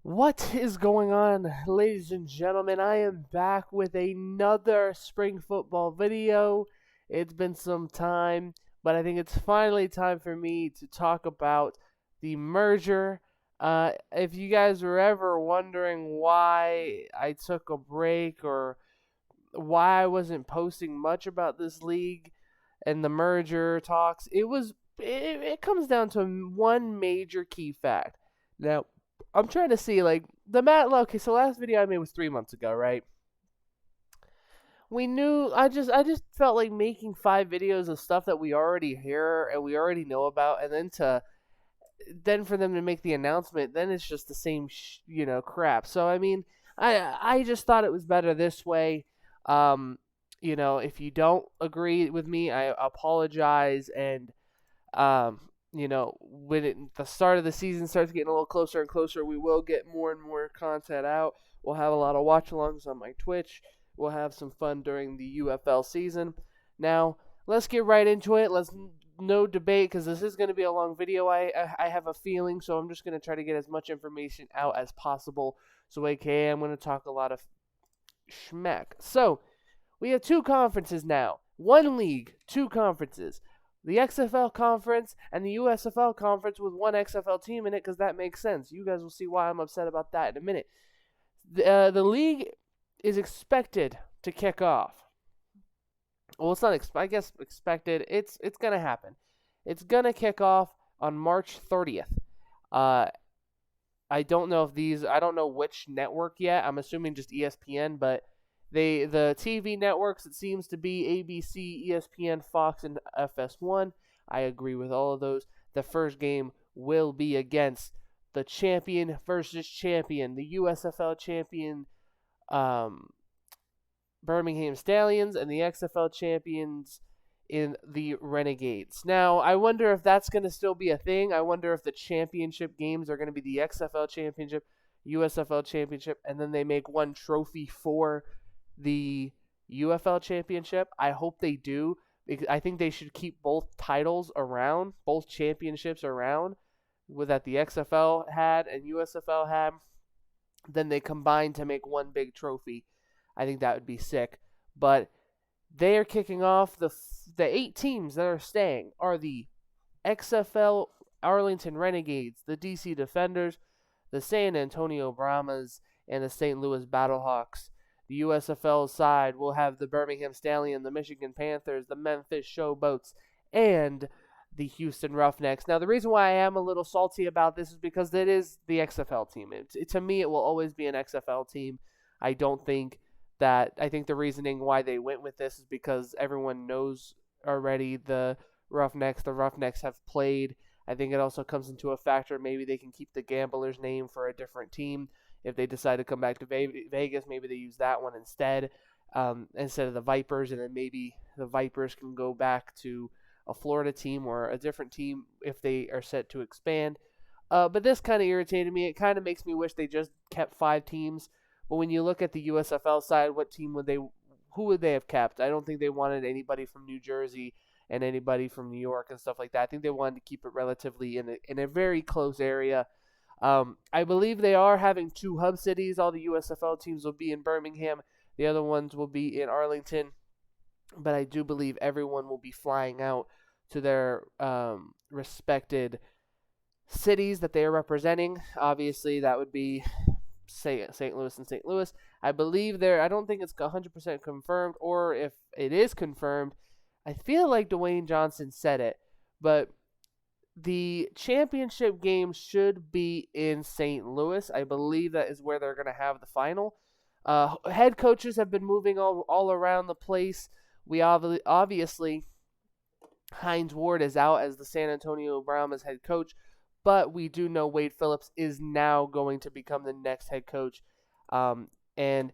What is going on, ladies and gentlemen? I am back with another spring football video. It's been some time, but I think it's finally time for me to talk about the merger. If you guys were ever wondering why I took a break or why I wasn't posting much about this league and the merger talks, it comes down to one major key fact. Now, I'm trying to see like the Matt. Okay, so last video I made was 3 months ago, right? We knew. I just felt like making 5 videos of stuff that we already hear and we already know about, and then for them to make the announcement, then it's just the same crap. So I mean, I just thought it was better this way. Um, if you don't agree with me, I apologize, and when the start of the season starts getting a little closer and closer, we will get more and more content out. We'll have a lot of watch-alongs on my Twitch. We'll have some fun during the UFL season. Now, let's get right into it. Let's no debate because this is going to be a long video. I have a feeling, so I'm just going to try to get as much information out as possible. So, AKA, I'm going to talk a lot of schmeck. So, we have 2 conferences now. 1 league, 2 conferences. The XFL conference and the USFL conference with 1 XFL team in it because that makes sense. You guys will see why I'm upset about that in a minute. The league is expected to kick off. Well, it's not. I guess expected. It's gonna happen. It's gonna kick off on March 30th. Uh, I don't know if these. I don't know which network yet. I'm assuming just ESPN, but the TV networks, it seems to be ABC, ESPN, Fox, and FS1. I agree with all of those. The first game will be against the champion versus champion, the USFL champion, Birmingham Stallions, and the XFL champions in the Renegades. Now, I wonder if that's going to still be a thing. I wonder if the championship games are going to be the XFL championship, USFL championship, and then they make one trophy for the UFL championship. I hope they do. Because I think they should keep both titles around, both championships around, that the XFL had and USFL had. Then they combine to make one big trophy. I think that would be sick. But they are kicking off the 8 teams that are staying are the XFL Arlington Renegades, the DC Defenders, the San Antonio Brahmas, and the St. Louis Battlehawks. The USFL side will have the Birmingham Stallion, the Michigan Panthers, the Memphis Showboats, and the Houston Roughnecks. Now, the reason why I am a little salty about this is because it is the XFL team. To me, it will always be an XFL team. I think the reasoning why they went with this is because everyone knows already the Roughnecks. The Roughnecks have played. I think it also comes into a factor. Maybe they can keep the Gamblers name for a different team. If they decide to come back to Vegas, maybe they use that one instead of the Vipers, and then maybe the Vipers can go back to a Florida team or a different team if they are set to expand. But this kind of irritated me. It kind of makes me wish they just kept 5 teams. But when you look at the USFL side, who would they have kept? I don't think they wanted anybody from New Jersey and anybody from New York and stuff like that. I think they wanted to keep it relatively in a very close area. I believe they are having 2 hub cities. All the USFL teams will be in Birmingham. The other ones will be in Arlington. But I do believe everyone will be flying out to their respected cities that they are representing. Obviously, that would be St. Louis and St. Louis. I believe I don't think it's 100% confirmed, or if it is confirmed, I feel like Dwayne Johnson said it, but the championship game should be in St. Louis. I believe that is where they're going to have the final. Head coaches have been moving all around the place. We obviously, Hines Ward is out as the San Antonio Brahmas head coach, but we do know Wade Phillips is now going to become the next head coach. And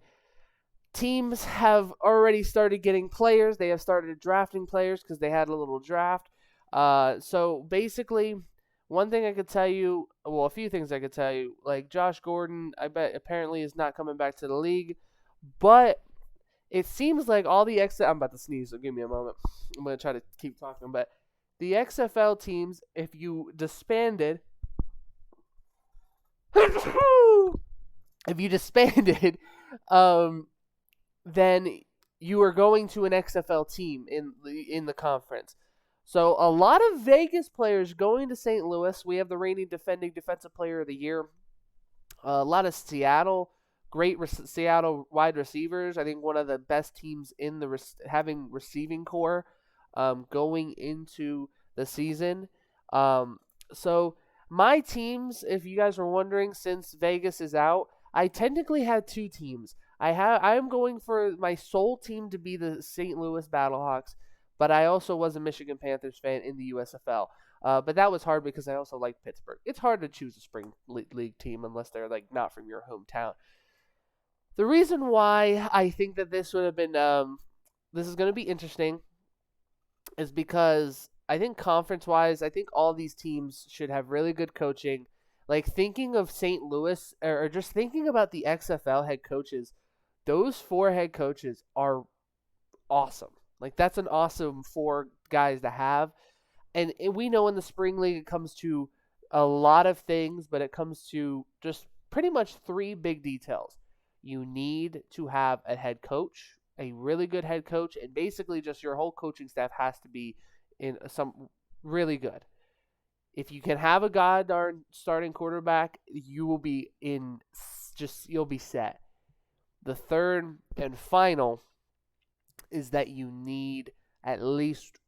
teams have already started getting players. They have started drafting players because they had a little draft. So basically, one thing I could tell you, well, a few things I could tell you, like Josh Gordon, I bet apparently is not coming back to the league, but it seems like all the I'm about to sneeze, so give me a moment. I'm going to try to keep talking, but the XFL teams, if you disbanded, If you disbanded, um, then you are going to an XFL team in the conference. So a lot of Vegas players going to St. Louis. We have the reigning defending defensive player of the year. A lot of Seattle wide receivers. I think one of the best teams in the having receiving core going into the season. So my teams, if you guys were wondering, since Vegas is out, I technically had two teams. I am going for my sole team to be the St. Louis Battlehawks, but I also was a Michigan Panthers fan in the USFL. But that was hard because I also like Pittsburgh. It's hard to choose a spring league team unless they're like not from your hometown. The reason why I think that this would have been this is going to be interesting is because I think conference wise, I think all these teams should have really good coaching. Like thinking of St. Louis or just thinking about the XFL head coaches, those four head coaches are awesome. Like that's an awesome four guys to have. And we know in the spring league it comes to a lot of things, but it comes to just pretty much three big details. You need to have a head coach, a really good head coach, and basically just your whole coaching staff has to be in some really good. If you can have a goddamn starting quarterback, you will be in you'll be set. The third and final is that you need at least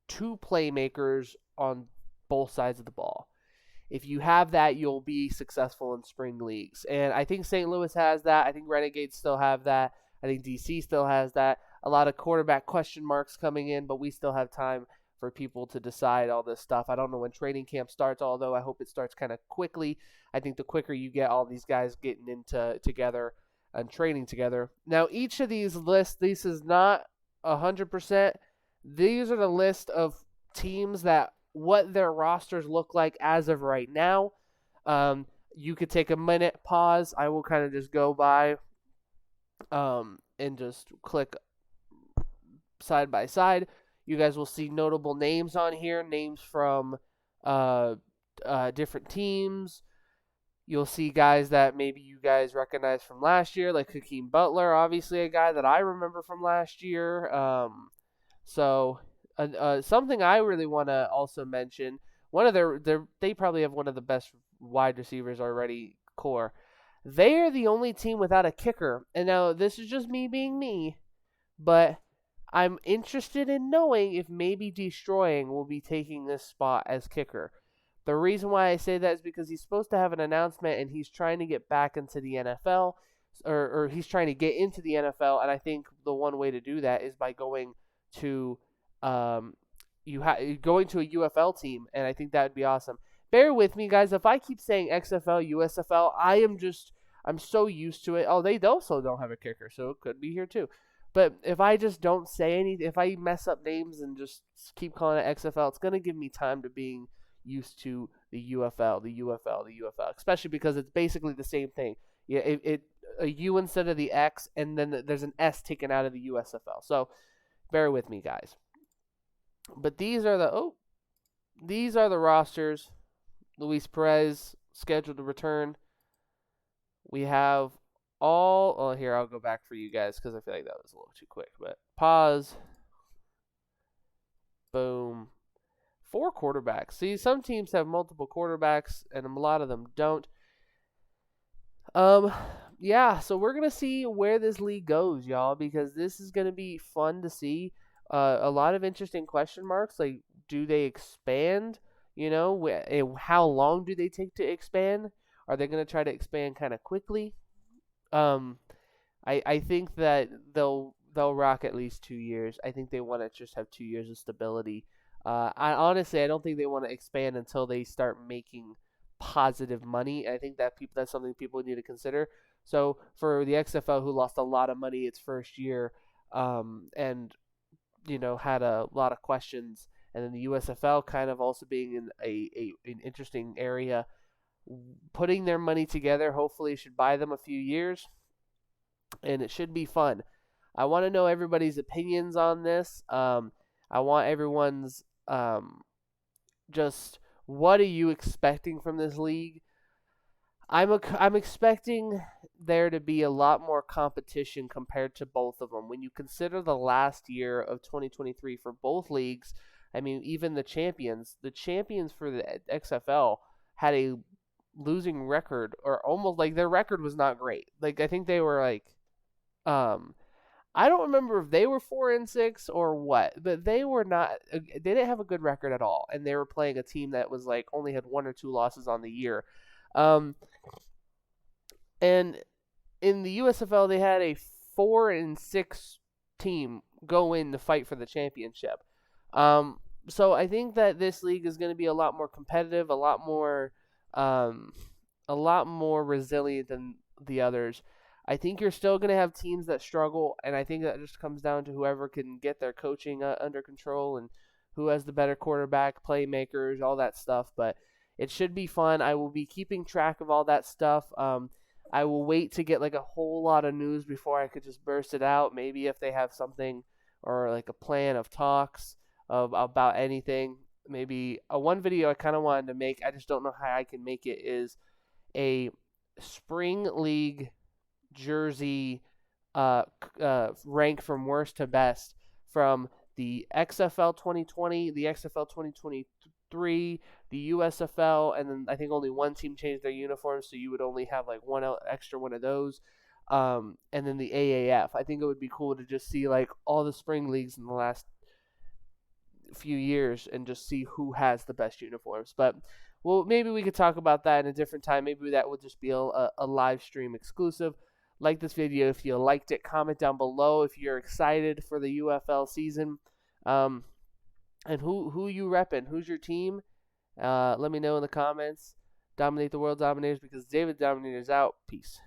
two playmakers on both sides of the ball. If you have that, you'll be successful in spring leagues. And I think St. Louis has that. I think Renegades still have that. I think DC still has that. A lot of quarterback question marks coming in, but we still have time for people to decide all this stuff. I don't know when training camp starts, although I hope it starts kind of quickly. I think the quicker you get all these guys getting into together and training together. Now, each of these lists, this is not 100%. These are the list of teams that what their rosters look like as of right now. You could take a minute, pause. I will kind of just go by and just click side by side. You guys will see notable names on here, names from different teams. You'll see guys that maybe you guys recognize from last year, like Hakeem Butler, obviously a guy that I remember from last year. Something I really want to also mention, one of they probably have one of the best wide receivers already core. They are the only team without a kicker. And now this is just me being me, but I'm interested in knowing if maybe Destroying will be taking this spot as kicker. The reason why I say that is because he's supposed to have an announcement and he's trying to get back into the NFL, or he's trying to get into the NFL, and I think the one way to do that is by going to going to a UFL team, and I think that would be awesome. Bear with me, guys. If I keep saying XFL, USFL, I'm so used to it. Oh, they also don't have a kicker, so it could be here too. But if I just don't say anything, if I mess up names and just keep calling it XFL, it's going to give me time to being used to the UFL, the UFL, the UFL, especially because it's basically the same thing. Yeah, a U instead of the X, and then there's an S taken out of the USFL. So bear with me, guys. But these are the rosters. Luis Perez scheduled to return. We have here, I'll go back for you guys because I feel like that was a little too quick. But pause. Boom. 4 quarterbacks. See, some teams have multiple quarterbacks, and a lot of them don't. Yeah, so we're going to see where this league goes, y'all, because this is going to be fun to see. A lot of interesting question marks, like, do they expand? How long do they take to expand? Are they going to try to expand kind of quickly? I think that they'll rock at least 2 years. I think they want to just have 2 years of stability. I don't think they want to expand until they start making positive money. I think that's something people need to consider. So for the XFL, who lost a lot of money its first year, and had a lot of questions, and then the USFL kind of also being in an interesting area, putting their money together hopefully should buy them a few years, and it should be fun. I want to know everybody's opinions on this. I want everyone's just what are you expecting from this league? I'm expecting there to be a lot more competition compared to both of them. When you consider the last year of 2023 for both leagues, I mean, even the champions for the XFL had a losing record, or almost like their record was not great. Like I think they were like, um, I don't remember if they were 4-6 or what, but they were not. They didn't have a good record at all, and they were playing a team that was like only had 1 or 2 losses on the year. Um, and in the USFL, they had a 4-6 team go in to fight for the championship. Um, so I think that this league is going to be a lot more competitive, um, a lot more resilient than the others. I think you're still going to have teams that struggle, and I think that just comes down to whoever can get their coaching under control and who has the better quarterback, playmakers, all that stuff. But it should be fun. I will be keeping track of all that stuff. I will wait to get like a whole lot of news before I could just burst it out. Maybe if they have something or like a plan of talks about anything. Maybe one video I kind of wanted to make, I just don't know how I can make it, is a spring league jersey rank from worst to best from the XFL 2020, the XFL 2023, the USFL, and then I think only one team changed their uniforms, so you would only have like one extra one of those. And then the AAF. I think it would be cool to just see like all the spring leagues in the last few years and just see who has the best uniforms. But well, maybe we could talk about that in a different time. Maybe that would just be a live stream exclusive. Like this video if you liked it. Comment down below if you're excited for the UFL season. And who you repping? Who's your team? Let me know in the comments. Dominate the world, Dominators, because David Dominator's out. Peace.